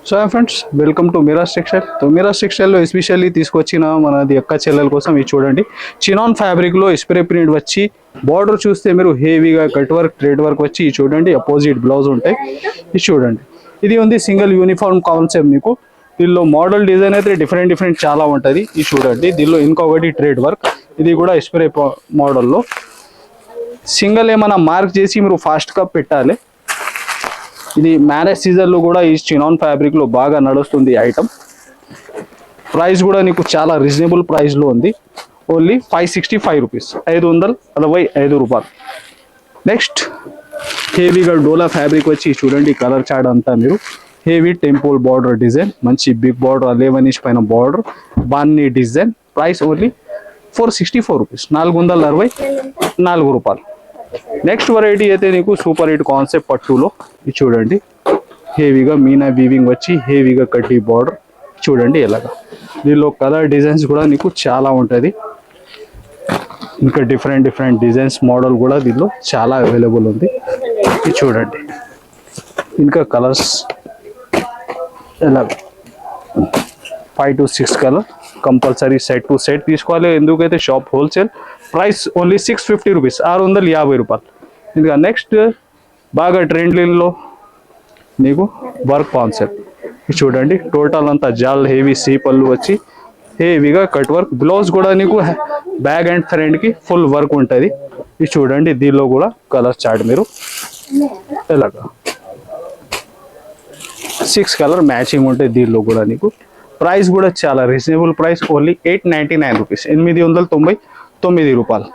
So friends welcome to Miraj textile. तो Miraj టెక్స్టైల్లో especially తీసుకొచ్చిన మనది అక్క చెల్లెల కోసం ఇది చూడండి. చినాన్ ఫ్యాబ్రిక్లో స్ప్రే ప్రింట్ వచ్చి బార్డర్ చూస్తే మీరు హెవీగా కట్ వర్క్ థ్రెడ్ వర్క్ వచ్చి చూడండి. అపోజిట్ బ్లౌజ్ ఉంటాయి. ఇది చూడండి, ఇది ఉంది సింగిల్ యూనిఫామ్ కాన్సెప్ట్. మీకు దీనిలో మోడల్ డిజైన్ అయితే డిఫరెంట్ చాలా ఉంటుంది. ఇది చూడండి, దీనిలో ఇంకొకటి థ్రెడ్ వర్క్, ఇది కూడా స్ప్రే మోడల్లో సింగిల్ ఏమైనా మార్క్ చేసి మీరు ఫాస్ట్గా పెట్టాలి. ఇది మ్యారేజ్ సీజన్లో కూడా ఈ చినాన్ ఫ్యాబ్రిక్లో బాగా నడుస్తుంది ఐటమ్. ప్రైస్ కూడా నీకు చాలా రీజనబుల్ ప్రైస్లో ఉంది. ఓన్లీ 565 రూపీస్, 565 రూపాయలు. నెక్స్ట్ హెవీగా డోలా ఫ్యాబ్రిక్ వచ్చి చూడండి. కలర్ చార్ట్ అంతా మీరు హెవీ టెంపుల్ బార్డర్ డిజైన్, మంచి బిగ్ బార్డర్ 11 ఇంచ్ పైన బార్డర్, బాన్నీ డిజైన్. ప్రైస్ ఓన్లీ 464 రూపీస్, 464 రూపాయలు. నెక్స్ట్ వెరైటీ అయితే నీకు సూపర్ హిట్ కాన్సెప్ట్ పట్టులో ఇది చూడండి. హెవీగా మీనా వీవింగ్ వచ్చి హెవీగా కడ్డీ బార్డర్ చూడండి. ఎలాగా దీనిలో కలర్ డిజైన్స్ కూడా నీకు చాలా ఉంటుంది. ఇంకా డిఫరెంట్ డిజైన్స్ మోడల్ కూడా దీనిలో చాలా అవైలబుల్ ఉంది. ఇది చూడండి, ఇంకా కలర్స్ ఎలాగ 5 to 6 colour compulsory set to set తీసుకోవాలి. ఎందుకైతే shop wholesale price only 650 rupees, 650 రూపాయలు. ఇంకా నెక్స్ట్ బాగా ట్రెండ్లో నీకు వర్క్ కాన్సెప్ట్ చూడండి. టోటల్ అంతా జాల్ హెవీ సీ పళ్ళు వచ్చి హెవీగా కట్ వర్క్, బ్లౌజ్ కూడా నీకు బ్యాక్ అండ్ ఫ్రంట్కి ఫుల్ వర్క్ ఉంటుంది. ఇది చూడండి, దీనిలో కూడా కలర్ చార్ట్ మీరు ఎలాగా 6 కలర్ మ్యాచింగ్ ఉంటాయి. దీనిలో కూడా నీకు ప్రైస్ కూడా చాలా రీజనబుల్ ప్రైస్, ఓన్లీ 899 రూపీస్, 899 రూపాయలు.